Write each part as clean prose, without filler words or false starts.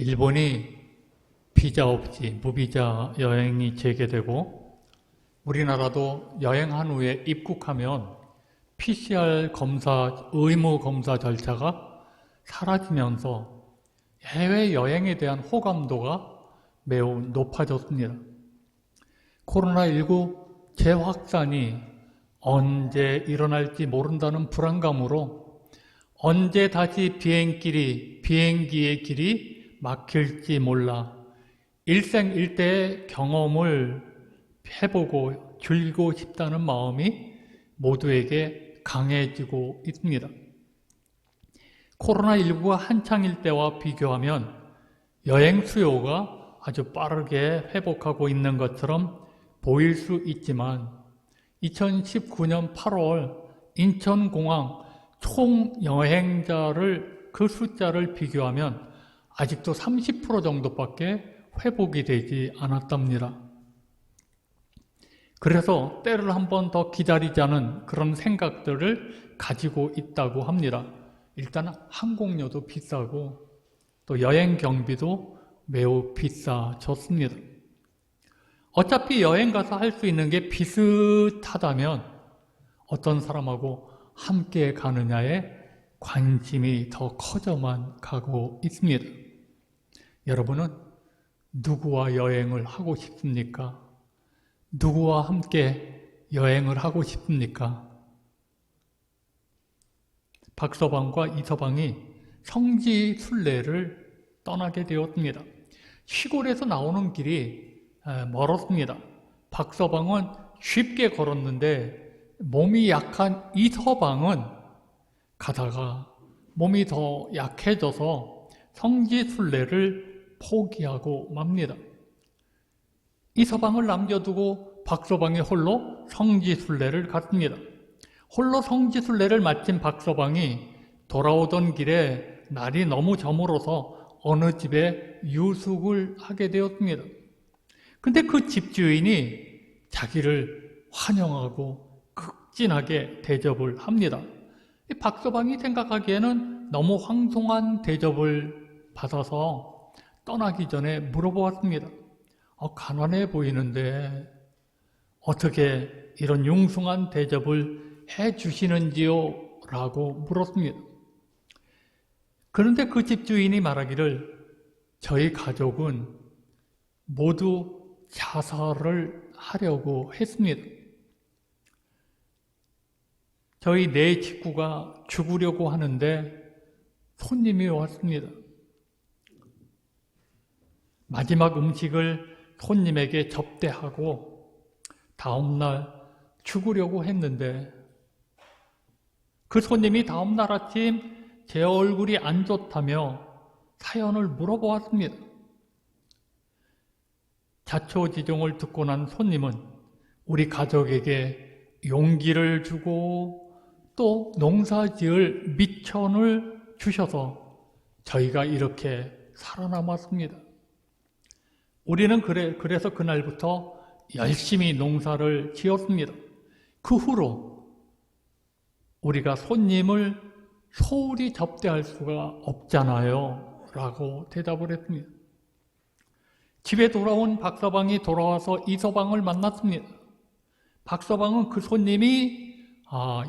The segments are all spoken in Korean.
일본이 비자 없이 무비자 여행이 재개되고 우리나라도 여행한 후에 입국하면 PCR 검사, 의무 검사 절차가 사라지면서 해외여행에 대한 호감도가 매우 높아졌습니다. 코로나19 재확산이 언제 일어날지 모른다는 불안감으로 언제 다시 비행기의 길이 막힐지 몰라 일생일대의 경험을 해보고 즐기고 싶다는 마음이 모두에게 강해지고 있습니다. 코로나19가 한창일 때와 비교하면 여행 수요가 아주 빠르게 회복하고 있는 것처럼 보일 수 있지만 2019년 8월 인천공항 총 여행자를 그 숫자를 비교하면 아직도 30% 정도밖에 회복이 되지 않았답니다. 그래서 때를 한 번 더 기다리자는 그런 생각들을 가지고 있다고 합니다. 일단 항공료도 비싸고 또 여행 경비도 매우 비싸졌습니다. 어차피 여행 가서 할 수 있는 게 비슷하다면 어떤 사람하고 함께 가느냐에 관심이 더 커져만 가고 있습니다. 여러분은 누구와 여행을 하고 싶습니까? 누구와 함께 여행을 하고 싶습니까? 박서방과 이서방이 성지 순례를 떠나게 되었습니다. 시골에서 나오는 길이 멀었습니다. 박서방은 쉽게 걸었는데 몸이 약한 이서방은 가다가 몸이 더 약해져서 성지 순례를 포기하고 맙니다. 이서방을 남겨두고 박서방이 홀로 성지 순례를 갔습니다. 홀로 성지 순례를 마친 박서방이 돌아오던 길에 날이 너무 저물어서 어느 집에 유숙을 하게 되었습니다. 근데 그 집주인이 자기를 환영하고 극진하게 대접을 합니다. 박서방이 생각하기에는 너무 황송한 대접을 받아서 떠나기 전에 물어보았습니다. 가난해 보이는데 어떻게 이런 융숭한 대접을 해주시는지요? 라고 물었습니다. 그런데 그 집주인이 말하기를 저희 가족은 모두 자살을 하려고 했습니다. 저희 네 식구가 죽으려고 하는데 손님이 왔습니다. 마지막 음식을 손님에게 접대하고 다음날 죽으려고 했는데 그 손님이 다음날 아침 제 얼굴이 안 좋다며 사연을 물어보았습니다. 자초지종을 듣고 난 손님은 우리 가족에게 용기를 주고 또 농사지을 미천을 주셔서 저희가 이렇게 살아남았습니다. 우리는 그래서 그날부터 열심히 농사를 지었습니다. 그 후로 우리가 손님을 소홀히 접대할 수가 없잖아요. 라고 대답을 했습니다. 집에 돌아온 박서방이 돌아와서 이서방을 만났습니다. 박서방은 그 손님이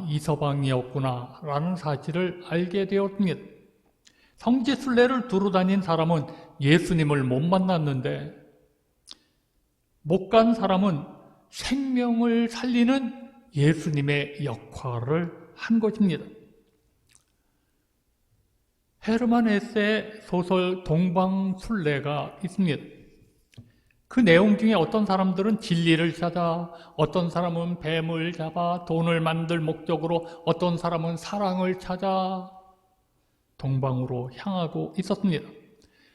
이서방이었구나 라는 사실을 알게 되었습니다. 성지순례를 두루 다닌 사람은 예수님을 못 만났는데 못 간 사람은 생명을 살리는 예수님의 역할을 한 것입니다. 헤르만 헤세의 소설 동방순례가 있습니다. 그 내용 중에 어떤 사람들은 진리를 찾아, 어떤 사람은 뱀을 잡아 돈을 만들 목적으로, 어떤 사람은 사랑을 찾아 동방으로 향하고 있었습니다.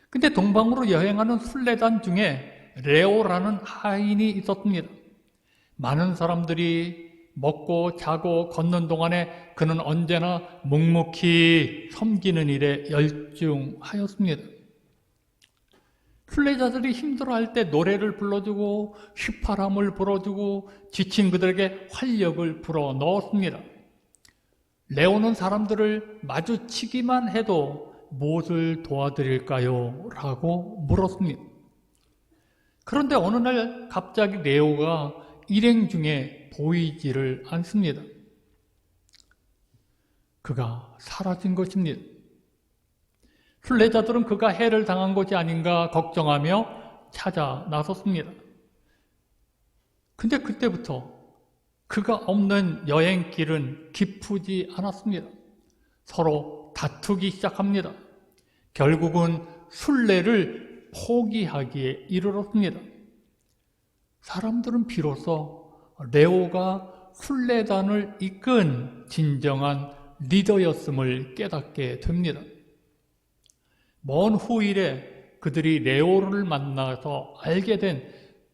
근데 동방으로 여행하는 순례단 중에 레오라는 하인이 있었습니다. 많은 사람들이 먹고 자고 걷는 동안에 그는 언제나 묵묵히 섬기는 일에 열중하였습니다. 순례자들이 힘들어할 때 노래를 불러주고 휘파람을 불어주고 지친 그들에게 활력을 불어 넣었습니다. 레오는 사람들을 마주치기만 해도 무엇을 도와드릴까요? 라고 물었습니다. 그런데 어느 날 갑자기 레오가 일행 중에 보이지를 않습니다. 그가 사라진 것입니다. 순례자들은 그가 해를 당한 것이 아닌가 걱정하며 찾아 나섰습니다. 근데 그때부터 그가 없는 여행길은 기쁘지 않았습니다. 서로 다투기 시작합니다. 결국은 순례를 포기하기에 이르렀습니다. 사람들은 비로소 레오가 순례단을 이끈 진정한 리더였음을 깨닫게 됩니다. 먼 후일에 그들이 레오를 만나서 알게 된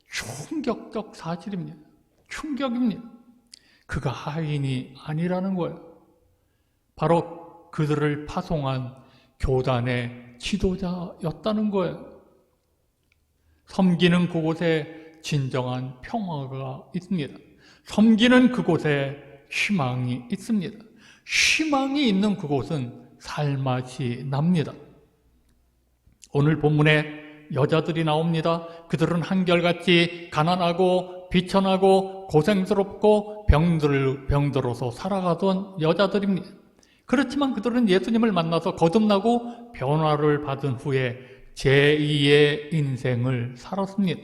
충격적 사실입니다. 충격입니다. 그가 하인이 아니라는 거예요. 바로 그들을 파송한 교단의 지도자였다는 거예요. 섬기는 그곳에 진정한 평화가 있습니다. 섬기는 그곳에 희망이 있습니다. 희망이 있는 그곳은 살맛이 납니다. 오늘 본문에 여자들이 나옵니다. 그들은 한결같이 가난하고 비천하고 고생스럽고 병들어서 살아가던 여자들입니다. 그렇지만 그들은 예수님을 만나서 거듭나고 변화를 받은 후에 제2의 인생을 살았습니다.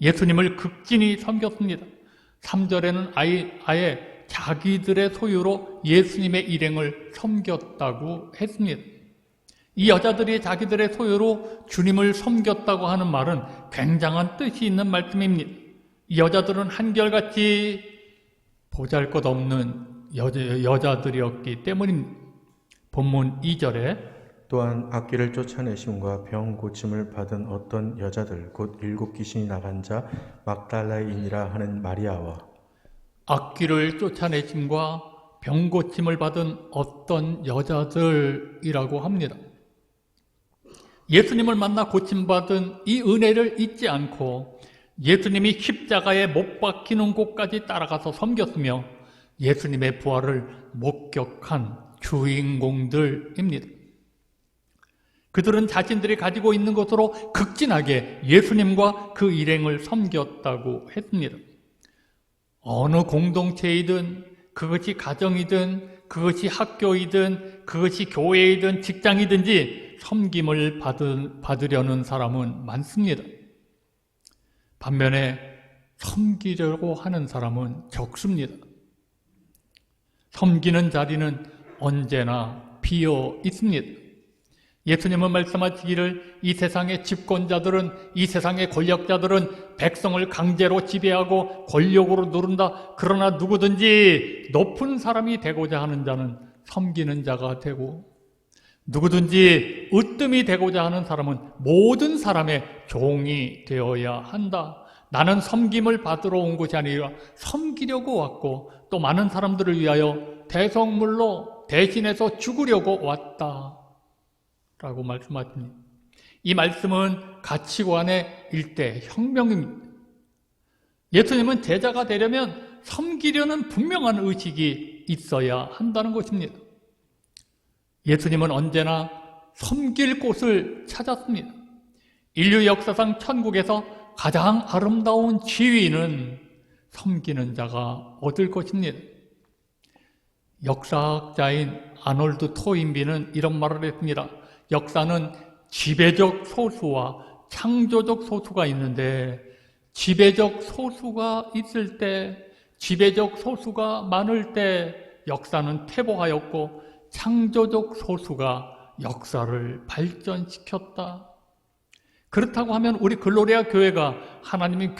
예수님을 극진히 섬겼습니다. 3절에는 아예 자기들의 소유로 예수님의 일행을 섬겼다고 했습니다. 이 여자들이 자기들의 소유로 주님을 섬겼다고 하는 말은 굉장한 뜻이 있는 말씀입니다. 이 여자들은 한결같이 보잘것없는 여자들이었기 때문입니다. 본문 2절에 또한 악귀를 쫓아내심과 병 고침을 받은 어떤 여자들 곧 7 귀신이 나간 자 막달라인이라 하는 마리아와 악귀를 쫓아내심과 병 고침을 받은 어떤 여자들이라고 합니다. 예수님을 만나 고침받은 이 은혜를 잊지 않고 예수님이 십자가에 못 박히는 곳까지 따라가서 섬겼으며 예수님의 부활을 목격한 주인공들입니다. 그들은 자신들이 가지고 있는 것으로 극진하게 예수님과 그 일행을 섬겼다고 했습니다. 어느 공동체이든 그것이 가정이든 그것이 학교이든 그것이 교회이든 직장이든지 섬김을 받으려는 사람은 많습니다. 반면에 섬기려고 하는 사람은 적습니다. 섬기는 자리는 언제나 비어 있습니다. 예수님은 말씀하시기를 이 세상의 집권자들은, 이 세상의 권력자들은 백성을 강제로 지배하고 권력으로 누른다. 그러나 누구든지 높은 사람이 되고자 하는 자는 섬기는 자가 되고, 누구든지 으뜸이 되고자 하는 사람은 모든 사람의 종이 되어야 한다. 나는 섬김을 받으러 온 것이 아니라 섬기려고 왔고 또 많은 사람들을 위하여 대성물로 대신해서 죽으려고 왔다 라고 말씀하십니다. 이 말씀은 가치관의 일대 혁명입니다. 예수님은 제자가 되려면 섬기려는 분명한 의식이 있어야 한다는 것입니다. 예수님은 언제나 섬길 곳을 찾았습니다. 인류 역사상 천국에서 가장 아름다운 지위는 섬기는 자가 얻을 것입니다. 역사학자인 아놀드 토인비는 이런 말을 했습니다. 역사는 지배적 소수와 창조적 소수가 있는데 지배적 소수가 있을 때, 지배적 소수가 많을 때 역사는 퇴보하였고 창조적 소수가 역사를 발전시켰다. 그렇다고 하면 우리 글로리아 교회가 하나님의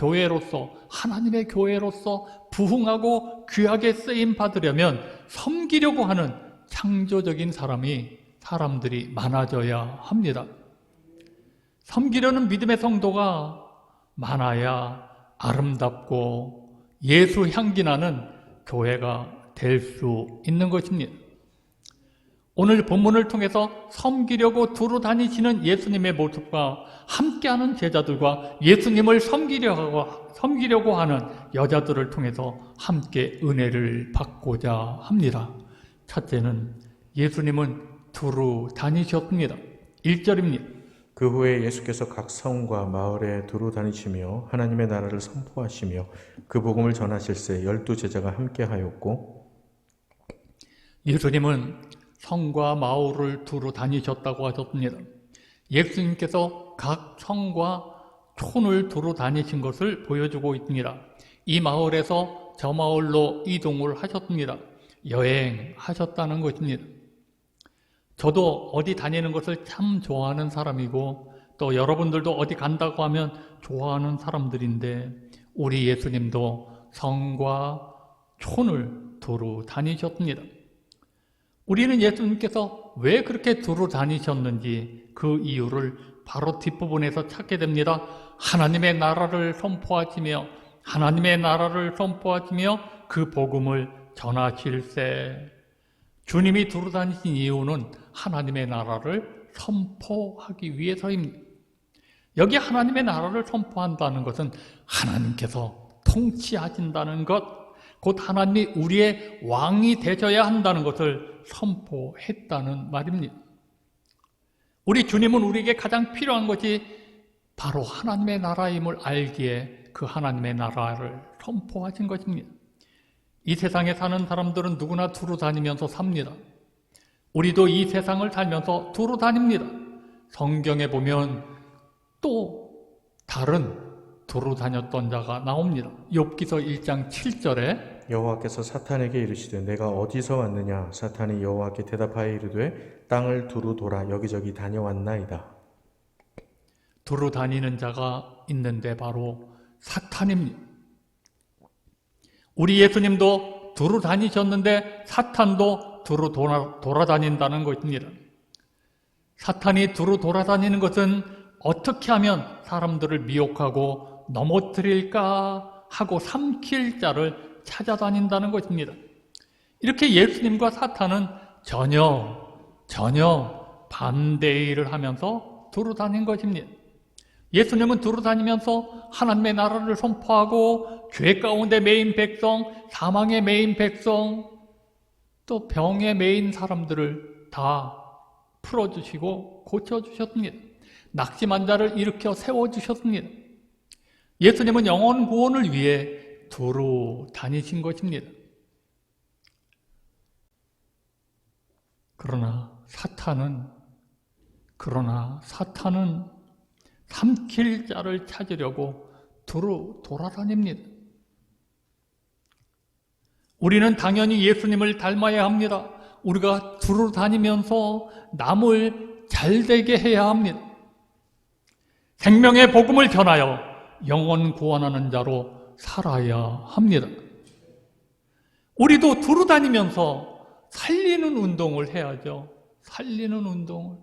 교회로서 부흥하고 귀하게 쓰임 받으려면 섬기려고 하는 창조적인 사람들이 많아져야 합니다. 섬기려는 믿음의 성도가 많아야 아름답고 예수 향기 나는 교회가 될 수 있는 것입니다. 오늘 본문을 통해서 섬기려고 두루 다니시는 예수님의 모습과 함께하는 제자들과 예수님을 섬기려고 하는 여자들을 통해서 함께 은혜를 받고자 합니다. 첫째는 예수님은 두루 다니셨습니다. 1절입니다. 그 후에 예수께서 각 성과 마을에 두루 다니시며 하나님의 나라를 선포하시며 그 복음을 전하실세 12 제자가 함께하였고 예수님은 성과 마을을 두루 다니셨다고 하셨습니다. 예수님께서 각 성과 촌을 두루 다니신 것을 보여주고 있습니다. 이 마을에서 저 마을로 이동을 하셨습니다. 여행하셨다는 것입니다. 저도 어디 다니는 것을 참 좋아하는 사람이고 또 여러분들도 어디 간다고 하면 좋아하는 사람들인데 우리 예수님도 성과 촌을 두루 다니셨습니다. 우리는 예수님께서 왜 그렇게 두루 다니셨는지 그 이유를 바로 뒷부분에서 찾게 됩니다. 하나님의 나라를 선포하시며 하나님의 나라를 선포하시며 그 복음을 전하실세. 주님이 두루 다니신 이유는 하나님의 나라를 선포하기 위해서입니다. 여기 하나님의 나라를 선포한다는 것은 하나님께서 통치하신다는 것, 곧 하나님이 우리의 왕이 되셔야 한다는 것을 선포했다는 말입니다. 우리 주님은 우리에게 가장 필요한 것이 바로 하나님의 나라임을 알기에 그 하나님의 나라를 선포하신 것입니다. 이 세상에 사는 사람들은 누구나 두루 다니면서 삽니다. 우리도 이 세상을 살면서 두루 다닙니다. 성경에 보면 또 다른 두루 다녔던 자가 나옵니다. 욥기서 1장 7절에 여호와께서 사탄에게 이르시되 내가 어디서 왔느냐 사탄이 여호와께 대답하여 이르되 땅을 두루 돌아 여기저기 다녀왔나이다. 두루 다니는 자가 있는데 바로 사탄입니다. 우리 예수님도 두루 다니셨는데 사탄도 두루 돌아다닌다는 것입니다. 사탄이 두루 돌아다니는 것은 어떻게 하면 사람들을 미혹하고 넘어뜨릴까 하고 삼킬 자를 찾아다닌다는 것입니다. 이렇게 예수님과 사탄은 전혀 반대의 일을 하면서 두루 다닌 것입니다. 예수님은 두루 다니면서 하나님의 나라를 선포하고 죄 가운데 매인 백성, 사망에 매인 백성, 또 병에 매인 사람들을 다 풀어주시고 고쳐주셨습니다. 낙심한 자를 일으켜 세워주셨습니다. 예수님은 영혼 구원을 위해 두루 다니신 것입니다. 그러나 사탄은 삼킬 자를 찾으려고 두루 돌아다닙니다. 우리는 당연히 예수님을 닮아야 합니다. 우리가 두루 다니면서 남을 잘되게 해야 합니다. 생명의 복음을 전하여 영혼 구원하는 자로 살아야 합니다. 우리도 두루 다니면서 살리는 운동을 해야죠. 살리는 운동을.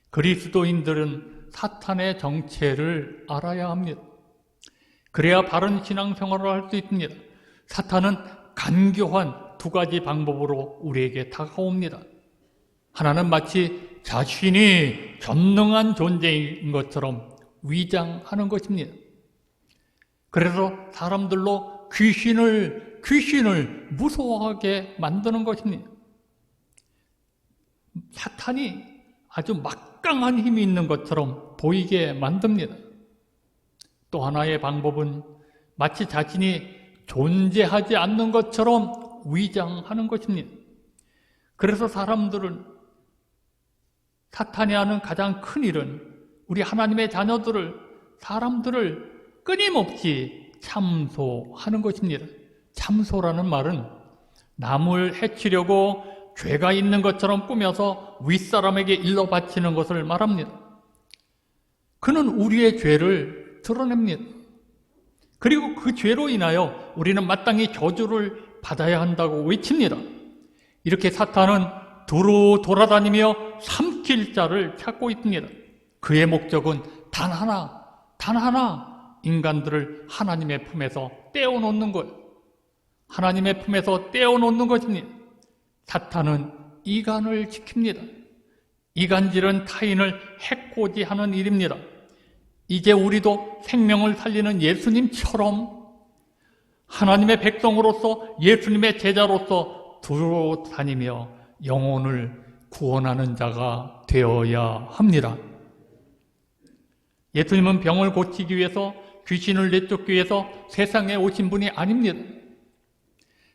그리스도인들은 사탄의 정체를 알아야 합니다. 그래야 바른 신앙생활을 할 수 있습니다. 사탄은 간교한 두 가지 방법으로 우리에게 다가옵니다. 하나는 마치 자신이 전능한 존재인 것처럼 위장하는 것입니다. 그래서 사람들로 귀신을 무서워하게 만드는 것입니다. 사탄이 아주 막강한 힘이 있는 것처럼 보이게 만듭니다. 또 하나의 방법은 마치 자신이 존재하지 않는 것처럼 위장하는 것입니다. 그래서 사탄이 하는 가장 큰 일은 우리 하나님의 사람들을 끊임없이 참소하는 것입니다. 참소라는 말은 남을 해치려고 죄가 있는 것처럼 꾸며서 윗사람에게 일러 바치는 것을 말합니다. 그는 우리의 죄를 드러냅니다. 그리고 그 죄로 인하여 우리는 마땅히 저주를 받아야 한다고 외칩니다. 이렇게 사탄은 두루 돌아다니며 삼킬 자를 찾고 있습니다. 그의 목적은 단 하나 인간들을 하나님의 품에서 떼어놓는 거예요. 하나님의 품에서 떼어놓는 것입니다. 사탄은 이간을 지킵니다. 이간질은 타인을 해코지 하는 일입니다. 이제 우리도 생명을 살리는 예수님처럼 하나님의 백성으로서 예수님의 제자로서 두루 다니며 영혼을 구원하는 자가 되어야 합니다. 예수님은 병을 고치기 위해서, 귀신을 내쫓기 위해서 세상에 오신 분이 아닙니다.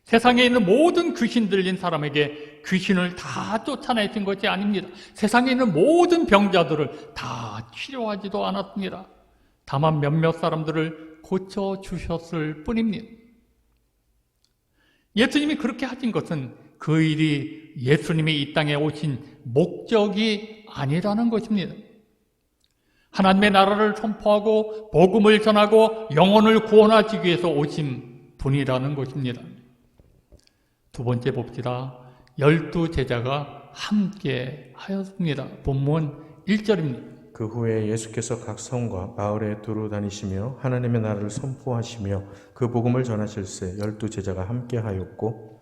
세상에 있는 모든 귀신 들린 사람에게 귀신을 다 쫓아내신 것이 아닙니다. 세상에 있는 모든 병자들을 다 치료하지도 않았습니다. 다만 몇몇 사람들을 고쳐주셨을 뿐입니다. 예수님이 그렇게 하신 것은 그 일이 예수님이 이 땅에 오신 목적이 아니라는 것입니다. 하나님의 나라를 선포하고 복음을 전하고 영혼을 구원하시기 위해서 오신 분이라는 것입니다. 두 번째 봅시다. 12 제자가 함께 하였습니다. 본문 1절입니다. 그 후에 예수께서 각 성과 마을에 두루 다니시며 하나님의 나라를 선포하시며 그 복음을 전하실세 12 제자가 함께 하였고.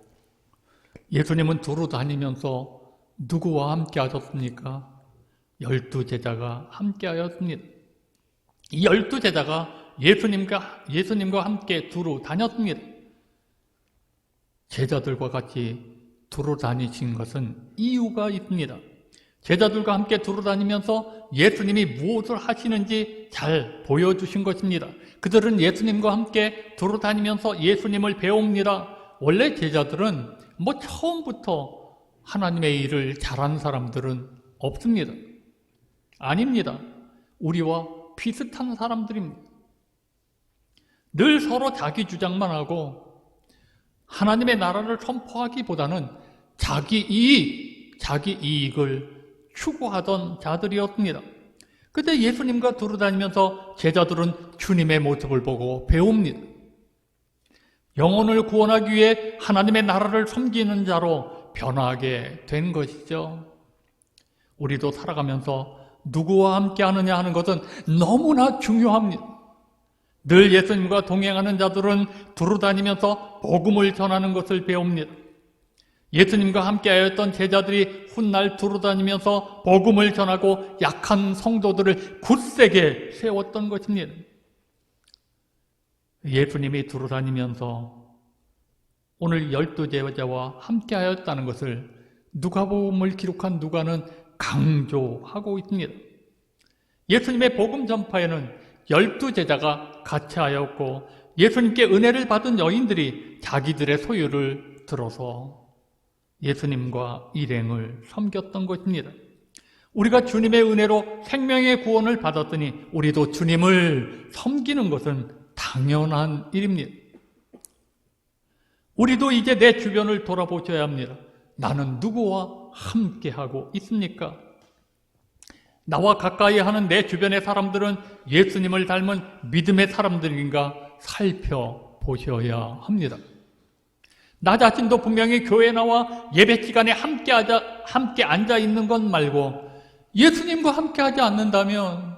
예수님은 두루 다니면서 누구와 함께 하셨습니까? 12 제자가 함께 하였습니다. 이 12 제자가 예수님과 함께 두루 다녔습니다. 제자들과 같이 두루 다니신 것은 이유가 있습니다. 제자들과 함께 두루 다니면서 예수님이 무엇을 하시는지 잘 보여주신 것입니다. 그들은 예수님과 함께 두루 다니면서 예수님을 배웁니다. 원래 제자들은 처음부터 하나님의 일을 잘하는 사람들은 없습니다. 아닙니다. 우리와 비슷한 사람들입니다. 늘 서로 자기 주장만 하고 하나님의 나라를 선포하기보다는 자기 이익을 추구하던 자들이었습니다. 그때 예수님과 두루 다니면서 제자들은 주님의 모습을 보고 배웁니다. 영혼을 구원하기 위해 하나님의 나라를 섬기는 자로 변하게 된 것이죠. 우리도 살아가면서 누구와 함께 하느냐 하는 것은 너무나 중요합니다. 늘 예수님과 동행하는 자들은 두루 다니면서 복음을 전하는 것을 배웁니다. 예수님과 함께하였던 제자들이 훗날 두루 다니면서 복음을 전하고 약한 성도들을 굳세게 세웠던 것입니다. 예수님이 두루 다니면서 오늘 12 제자와 함께하였다는 것을 누가복음을 기록한 누가는 강조하고 있습니다. 예수님의 복음 전파에는 12 제자가 같이 하였고 예수님께 은혜를 받은 여인들이 자기들의 소유를 들어서 예수님과 일행을 섬겼던 것입니다. 우리가 주님의 은혜로 생명의 구원을 받았더니 우리도 주님을 섬기는 것은 당연한 일입니다. 우리도 이제 내 주변을 돌아보셔야 합니다. 나는 누구와 함께하고 있습니까? 나와 가까이 하는 내 주변의 사람들은 예수님을 닮은 믿음의 사람들인가 살펴보셔야 합니다. 나 자신도 분명히 교회에 나와 예배 시간에 함께 앉아 있는 것 말고 예수님과 함께 하지 않는다면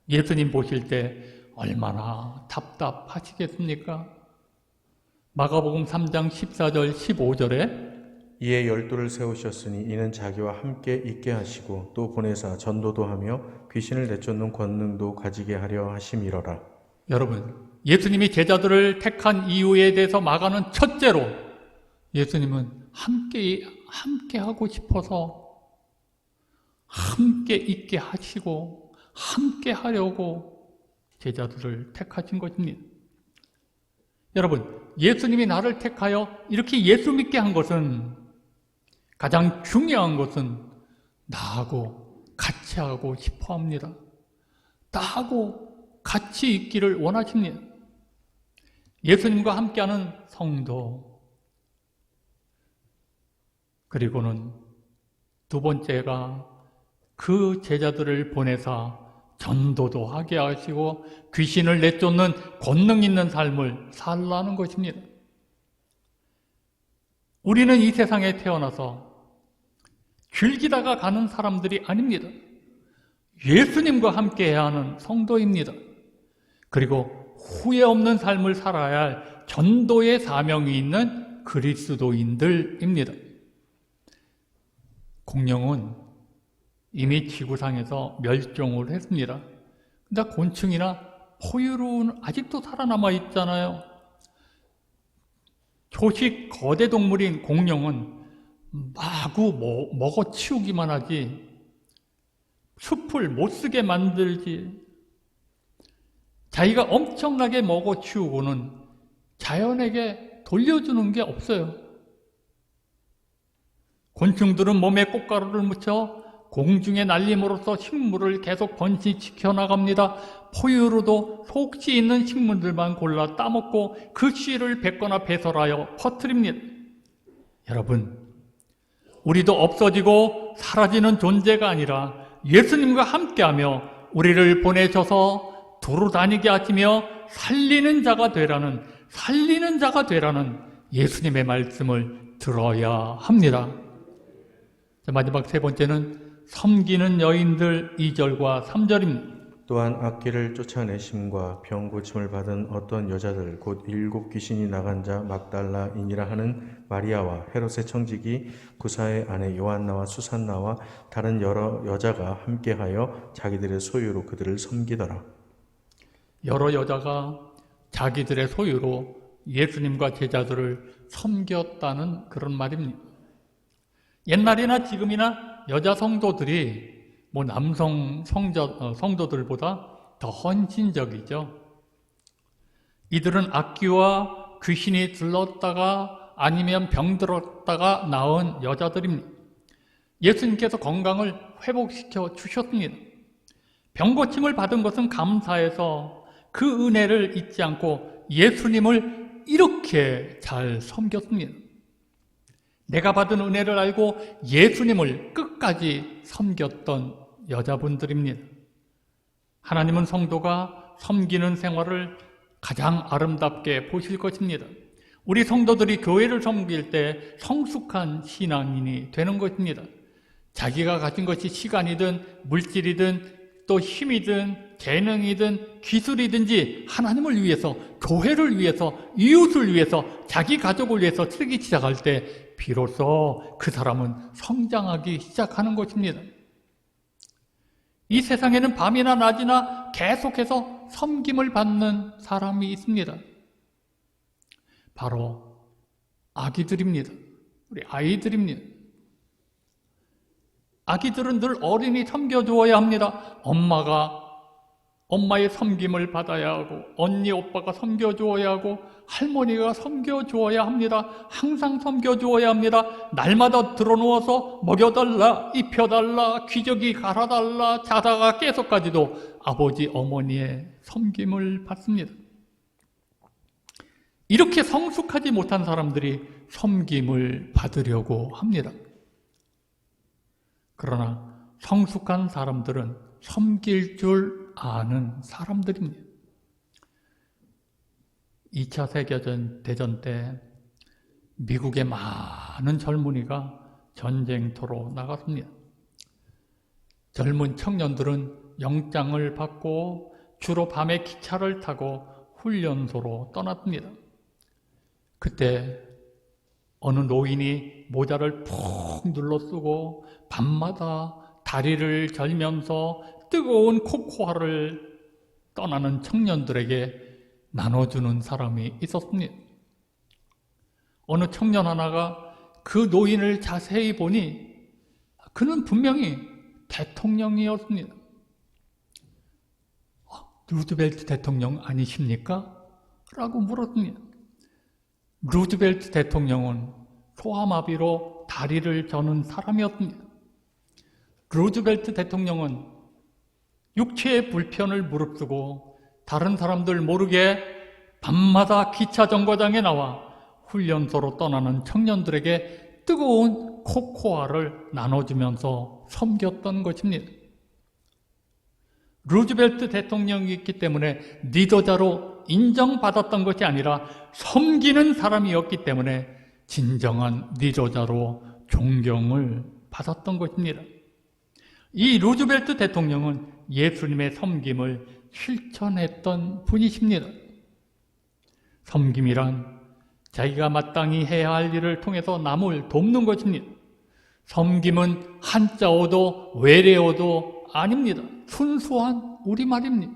예수님 보실 때 얼마나 답답하시겠습니까? 마가복음 3장 14절 15절에 이에 12를 세우셨으니 이는 자기와 함께 있게 하시고 또 보내사 전도도 하며 귀신을 내쫓는 권능도 가지게 하려 하심이러라. 여러분, 예수님이 제자들을 택한 이유에 대해서 마가는 첫째로 예수님은 함께 하고 싶어서 함께 있게 하시고 함께 하려고 제자들을 택하신 것입니다. 여러분, 예수님이 나를 택하여 이렇게 예수 믿게 한 것은 가장 중요한 것은 나하고 같이 하고 싶어 합니다. 나하고 같이 있기를 원하십니다. 예수님과 함께하는 성도, 그리고는 두 번째가 그 제자들을 보내사 전도도 하게 하시고 귀신을 내쫓는 권능 있는 삶을 살라는 것입니다. 우리는 이 세상에 태어나서 즐기다가 가는 사람들이 아닙니다. 예수님과 함께해야 하는 성도입니다. 그리고 후회 없는 삶을 살아야 할 전도의 사명이 있는 그리스도인들입니다. 공룡은 이미 지구상에서 멸종을 했습니다. 근데 곤충이나 포유류는 아직도 살아남아 있잖아요. 초식 거대 동물인 공룡은 마구 먹어치우기만 하지 숲을 못 쓰게 만들지. 자기가 엄청나게 먹어치우고는 자연에게 돌려주는 게 없어요. 곤충들은 몸에 꽃가루를 묻혀 공중에 날림으로써 식물을 계속 번식시켜 나갑니다. 포유류도 속씨 있는 식물들만 골라 따먹고 그 씨를 뱉거나 배설하여 퍼뜨립니다. 여러분, 우리도 없어지고 사라지는 존재가 아니라 예수님과 함께하며 우리를 보내셔서 두루 다니게 하시며 살리는 자가 되라는 예수님의 말씀을 들어야 합니다. 마지막 세 번째는 섬기는 여인들 2절과 3절입니다. 또한 악기를 쫓아내심과 병 고침을 받은 어떤 여자들 곧 7 귀신이 나간 자 막달라인이라 하는 마리아와 헤롯의 청지기 구사의 아내 요한나와 수산나와 다른 여러 여자가 함께하여 자기들의 소유로 그들을 섬기더라. 여러 여자가 자기들의 소유로 예수님과 제자들을 섬겼다는 그런 말입니다. 옛날이나 지금이나 여자 성도들이 남성 성도들보다 더 헌신적이죠. 이들은 악귀와 귀신이 들렀다가 아니면 병들었다가 나온 여자들입니다. 예수님께서 건강을 회복시켜 주셨습니다. 병고침을 받은 것은 감사해서 그 은혜를 잊지 않고 예수님을 이렇게 잘 섬겼습니다. 내가 받은 은혜를 알고 예수님을 끝까지 섬겼던 여자분들입니다. 하나님은 성도가 섬기는 생활을 가장 아름답게 보실 것입니다. 우리 성도들이 교회를 섬길 때 성숙한 신앙인이 되는 것입니다. 자기가 가진 것이 시간이든 물질이든 또 힘이든 재능이든 기술이든지 하나님을 위해서, 교회를 위해서, 이웃을 위해서, 자기 가족을 위해서 쓰기 시작할 때 비로소 그 사람은 성장하기 시작하는 것입니다. 이 세상에는 밤이나 낮이나 계속해서 섬김을 받는 사람이 있습니다. 바로 아기들입니다. 우리 아이들입니다. 아기들은 늘 어른이 섬겨주어야 합니다. 엄마의 섬김을 받아야 하고, 언니, 오빠가 섬겨주어야 하고, 할머니가 섬겨주어야 합니다. 항상 섬겨주어야 합니다. 날마다 들어누워서 먹여달라, 입혀달라, 기저귀 갈아달라, 자다가 깨서까지도 아버지, 어머니의 섬김을 받습니다. 이렇게 성숙하지 못한 사람들이 섬김을 받으려고 합니다. 그러나 성숙한 사람들은 섬길 줄 아는 사람들입니다. 2차 세계대전 때 미국의 많은 젊은이가 전쟁터로 나갔습니다. 젊은 청년들은 영장을 받고 주로 밤에 기차를 타고 훈련소로 떠났습니다. 그때 어느 노인이 모자를 푹 눌러 쓰고 밤마다 다리를 절면서 뜨거운 코코아를 떠나는 청년들에게 나눠주는 사람이 있었습니다. 어느 청년 하나가 그 노인을 자세히 보니 그는 분명히 대통령이었습니다. 루즈벨트 대통령 아니십니까? 라고 물었습니다. 루즈벨트 대통령은 소아마비로 다리를 저는 사람이었습니다. 루즈벨트 대통령은 육체의 불편을 무릅쓰고 다른 사람들 모르게 밤마다 기차 정거장에 나와 훈련소로 떠나는 청년들에게 뜨거운 코코아를 나눠주면서 섬겼던 것입니다. 루즈벨트 대통령이 있기 때문에 리더자로 인정받았던 것이 아니라 섬기는 사람이었기 때문에 진정한 리더자로 존경을 받았던 것입니다. 이 루즈벨트 대통령은 예수님의 섬김을 실천했던 분이십니다. 섬김이란 자기가 마땅히 해야 할 일을 통해서 남을 돕는 것입니다. 섬김은 한자어도 외래어도 아닙니다. 순수한 우리말입니다.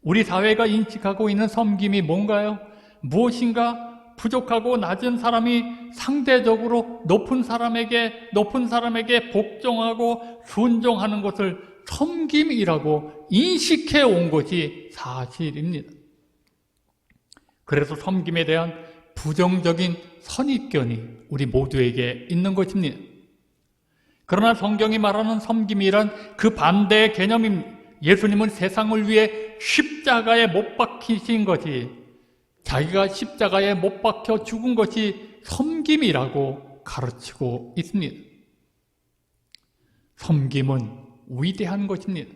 우리 사회가 인식하고 있는 섬김이 뭔가요? 무엇인가 부족하고 낮은 사람이 상대적으로 높은 사람에게 복종하고 순종하는 것을 섬김이라고 인식해 온 것이 사실입니다. 그래서 섬김에 대한 부정적인 선입견이 우리 모두에게 있는 것입니다. 그러나 성경이 말하는 섬김이란 그 반대의 개념입니다. 예수님은 세상을 위해 십자가에 못 박히신 것이, 자기가 십자가에 못 박혀 죽은 것이 섬김이라고 가르치고 있습니다. 섬김은 위대한 것입니다.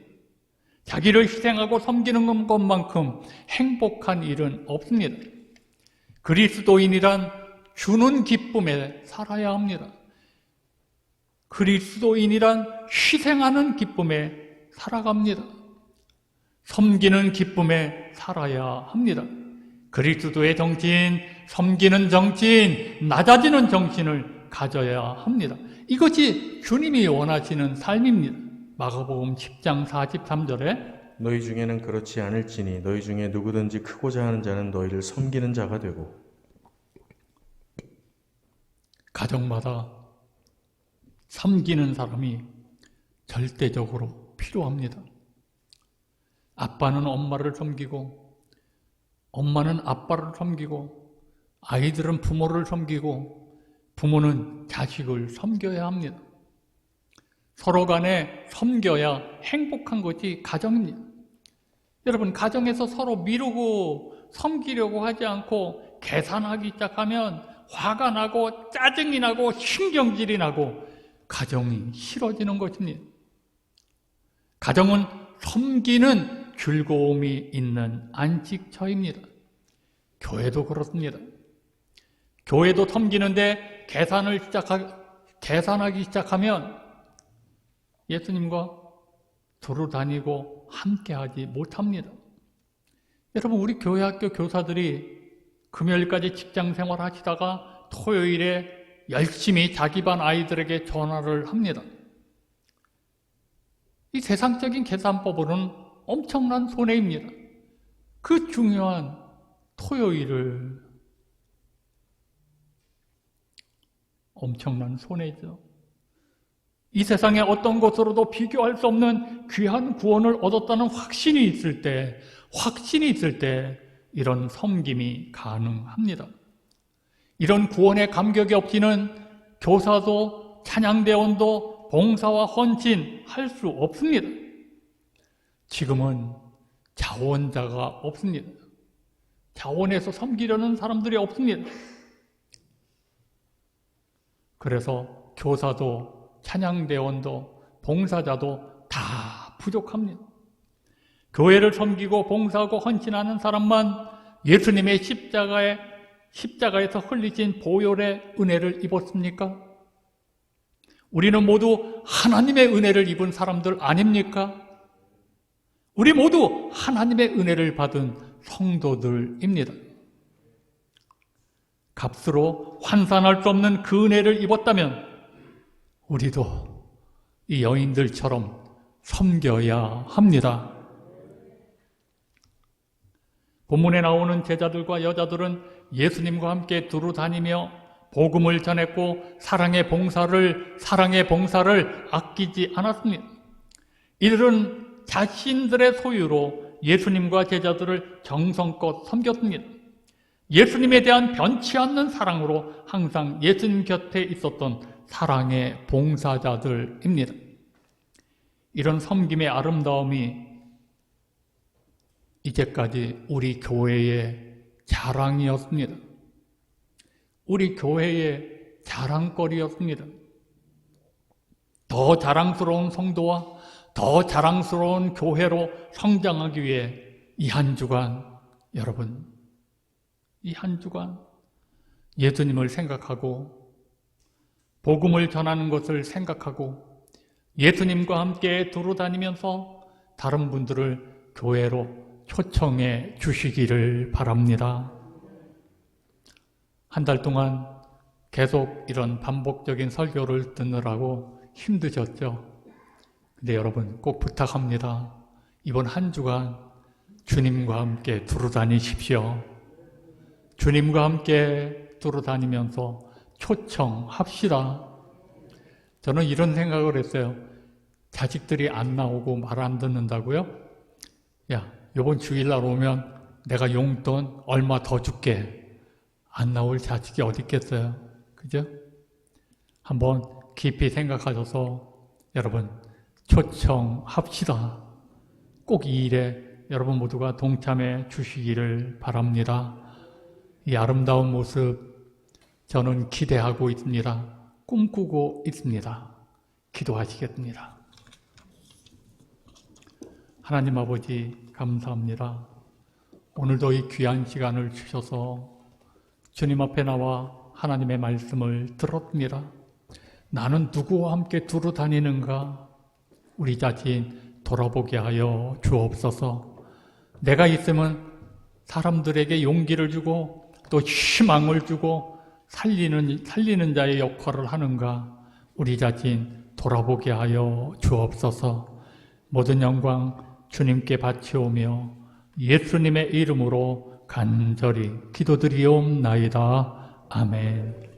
자기를 희생하고 섬기는 것만큼 행복한 일은 없습니다. 그리스도인이란 주는 기쁨에 살아야 합니다. 그리스도인이란 희생하는 기쁨에 살아갑니다. 섬기는 기쁨에 살아야 합니다. 그리스도의 정치인, 섬기는 정치인, 낮아지는 정신을 가져야 합니다. 이것이 주님이 원하시는 삶입니다. 마가복음 10장 43절에 너희 중에는 그렇지 않을지니 너희 중에 누구든지 크고자 하는 자는 너희를 섬기는 자가 되고. 가정마다 섬기는 사람이 절대적으로 필요합니다. 아빠는 엄마를 섬기고, 엄마는 아빠를 섬기고, 아이들은 부모를 섬기고, 부모는 자식을 섬겨야 합니다. 서로 간에 섬겨야 행복한 것이 가정입니다. 여러분, 가정에서 서로 미루고 섬기려고 하지 않고 계산하기 시작하면 화가 나고 짜증이 나고 신경질이 나고 가정이 싫어지는 것입니다. 가정은 섬기는 즐거움이 있는 안식처입니다. 교회도 그렇습니다. 교회도 섬기는데 계산하기 시작하면 예수님과 두루 다니고 함께하지 못합니다. 여러분, 우리 교회 학교 교사들이 금요일까지 직장 생활하시다가 토요일에 열심히 자기 반 아이들에게 전화를 합니다. 이 세상적인 계산법으로는 엄청난 손해입니다. 그 중요한 토요일을 엄청난 손해죠. 이 세상의 어떤 것으로도 비교할 수 없는 귀한 구원을 얻었다는 확신이 있을 때 이런 섬김이 가능합니다. 이런 구원의 감격이 없이는 교사도 찬양대원도 봉사와 헌신할 수 없습니다. 지금은 자원자가 없습니다. 자원해서 섬기려는 사람들이 없습니다. 그래서 교사도 찬양대원도 봉사자도 다 부족합니다. 교회를 섬기고 봉사하고 헌신하는 사람만 예수님의 십자가에서 흘리신 보혈의 은혜를 입었습니까? 우리는 모두 하나님의 은혜를 입은 사람들 아닙니까? 우리 모두 하나님의 은혜를 받은 성도들입니다. 값으로 환산할 수 없는 그 은혜를 입었다면 우리도 이 여인들처럼 섬겨야 합니다. 본문에 나오는 제자들과 여자들은 예수님과 함께 두루 다니며 복음을 전했고 사랑의 봉사를 아끼지 않았습니다. 이들은 자신들의 소유로 예수님과 제자들을 정성껏 섬겼습니다. 예수님에 대한 변치 않는 사랑으로 항상 예수님 곁에 있었던 사랑의 봉사자들입니다. 이런 섬김의 아름다움이 이제까지 우리 교회의 자랑이었습니다. 우리 교회의 자랑거리였습니다. 더 자랑스러운 성도와 더 자랑스러운 교회로 성장하기 위해 이 한 주간, 여러분, 이 한 주간 예수님을 생각하고 복음을 전하는 것을 생각하고 예수님과 함께 두루 다니면서 다른 분들을 교회로 초청해 주시기를 바랍니다. 한 달 동안 계속 이런 반복적인 설교를 듣느라고 힘드셨죠? 근데 여러분 꼭 부탁합니다. 이번 한 주간 주님과 함께 두루 다니십시오. 주님과 함께 두루 다니면서 초청합시다. 저는 이런 생각을 했어요. 자식들이 안 나오고 말 안 듣는다고요? 야, 이번 주일날 오면 내가 용돈 얼마 더 줄게. 안 나올 자식이 어디 있겠어요? 그죠? 한번 깊이 생각하셔서 여러분 초청합시다. 꼭 이 일에 여러분 모두가 동참해 주시기를 바랍니다. 이 아름다운 모습 저는 기대하고 있습니다. 꿈꾸고 있습니다. 기도하시겠습니다. 하나님 아버지 감사합니다. 오늘도 이 귀한 시간을 주셔서 주님 앞에 나와 하나님의 말씀을 들었습니다. 나는 누구와 함께 두루 다니는가? 우리 자신 돌아보게 하여 주옵소서. 내가 있으면 사람들에게 용기를 주고 또 희망을 주고 살리는 자의 역할을 하는가? 우리 자신 돌아보게 하여 주옵소서. 모든 영광 주님께 바치오며 예수님의 이름으로 간절히 기도드리옵나이다. 아멘.